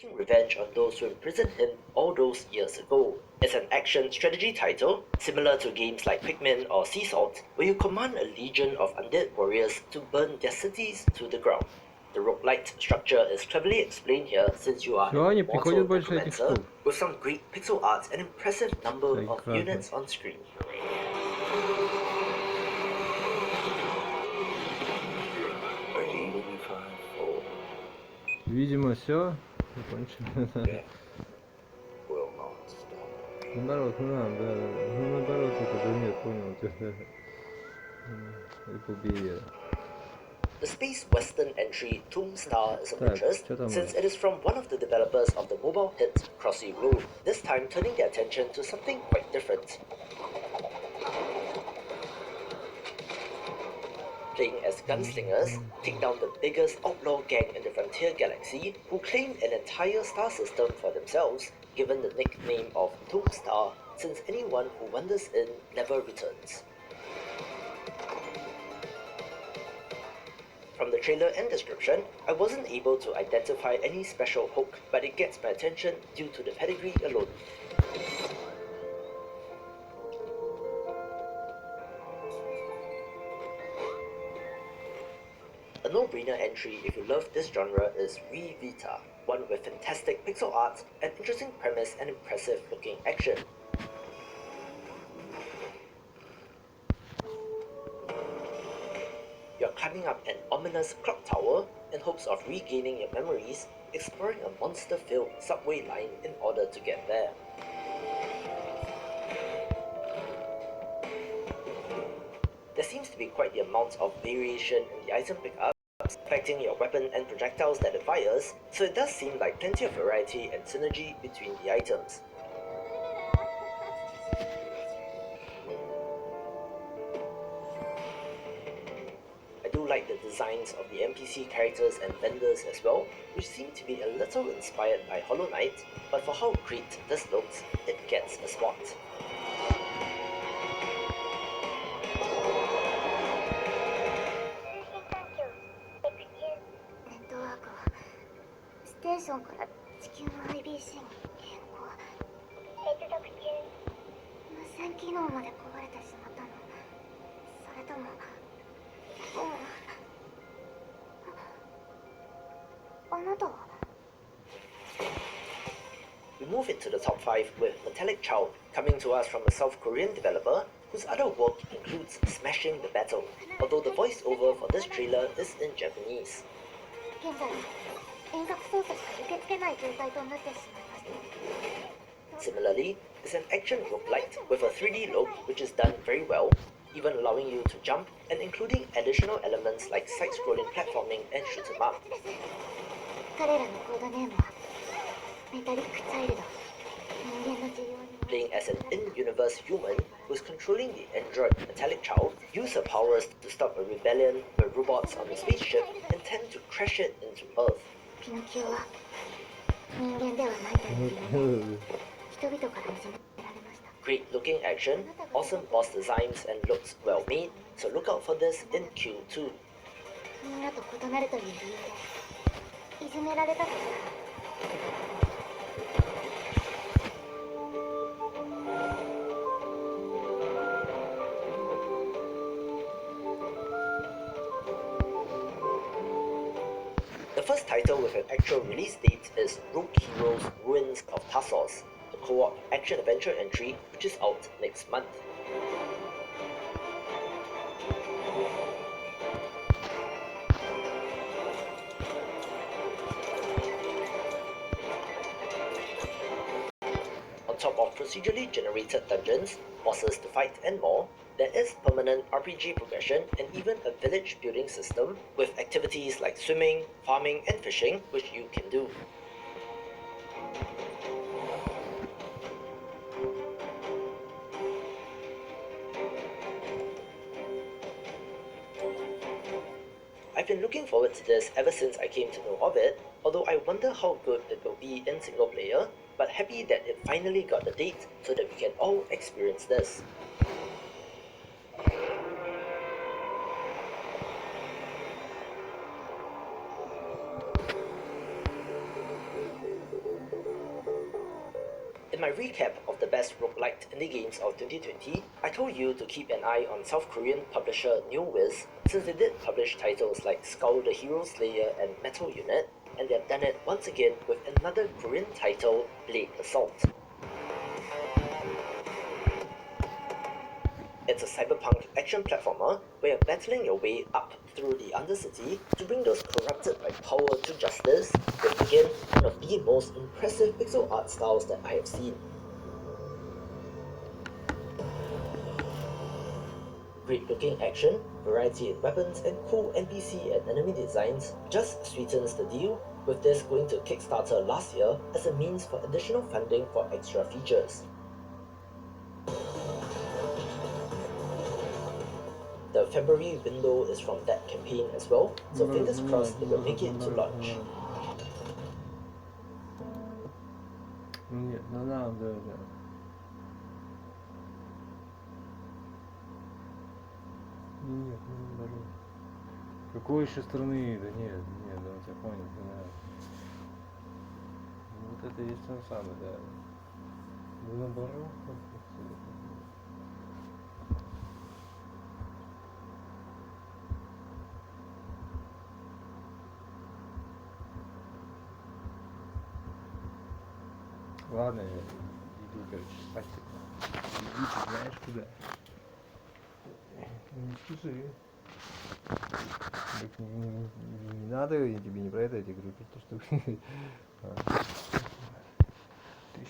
taking revenge on those who imprisoned him all those years ago. It's an action strategy title, similar to games like Pikmin or Sea Salt, where you command a legion of undead warriors to burn their cities to the ground. The roguelite structure is cleverly explained here since you are an immortal documenter with some great pixel art and impressive number of units on screen. Видимо, все. Закончили. Наоборот, ну да. Ну наоборот, это да нет, понял тебя. The Space Western entry Tomb Star is of interest since it is from one of the developers of the mobile hit Crossy Road, this time turning their attention to something quite different. Playing as gunslingers, take down the biggest outlaw gang in the Frontier Galaxy, who claim an entire star system for themselves, given the nickname of Tomb Star, since anyone who wanders in never returns. From the trailer and description, I wasn't able to identify any special hook, but it gets my attention due to the pedigree alone. A no-brainer entry if you love this genre is Re Vita, one with fantastic pixel art, an interesting premise and impressive looking action. You're climbing up an ominous clock tower in hopes of regaining your memories, exploring a monster-filled subway line in order to get there. There seems to be quite the amount of variation in the item pickup, affecting your weapon and projectiles that it fires, so it does seem like plenty of variety and synergy between the items. I do like the designs of the NPC characters and vendors as well, which seem to be a little inspired by Hollow Knight, but for how great this looks, it gets a spot. We move into the top 5 with Metallic Child, coming to us from a South Korean developer whose other work includes Smashing the Battle, although the voiceover for this trailer is in Japanese. Similarly, it's an action roguelite with a 3D look which is done very well, even allowing you to jump and including additional elements like side-scrolling platforming and shoot 'em up. Playing as an in-universe human who is controlling the android Metallic Child, use her powers to stop a rebellion where robots on the spaceship intend to crash it into Earth. Great looking action, awesome boss designs and looks well made, so look out for this in Q2. The first title with an actual release date is Rogue Heroes Ruins of Tassos, a co-op action-adventure entry which is out next month. On top of procedurally generated dungeons, bosses to fight and more, there is permanent RPG progression and even a village building system with activities like swimming, farming and fishing which you can do. I've been looking forward to this ever since I came to know of it, although I wonder how good it will be in single player, but happy that it finally got a date so that we can all experience this. In my recap of the best roguelike indie games of 2020, I told you to keep an eye on South Korean publisher NewWiz, since they did publish titles like Skull the Hero Slayer and Metal Unit, and they have done it once again with another Korean title, Blade Assault. It's a cyberpunk action platformer where you're battling your way up through the Undercity to bring those corrupted by power to justice, with again one of the most impressive pixel art styles that I have seen. Great looking action, variety in weapons, and cool NPC and enemy designs just sweetens the deal, with this going to Kickstarter last year as a means for additional funding for extra features. The February window is from that campaign as well, so fingers crossed it will make it to launch. Нет, ну да, да, да. Нет, ну наоборот. Какой еще страны? Да нет, нет, да, я понял, да. Вот это есть он самый, да. Да наоборот. Ладно, я иду, короче, спать. Иди, ты знаешь куда. Не спеши. Не надо, я тебе не про это, я тебе говорю, про то, что... Ты ж.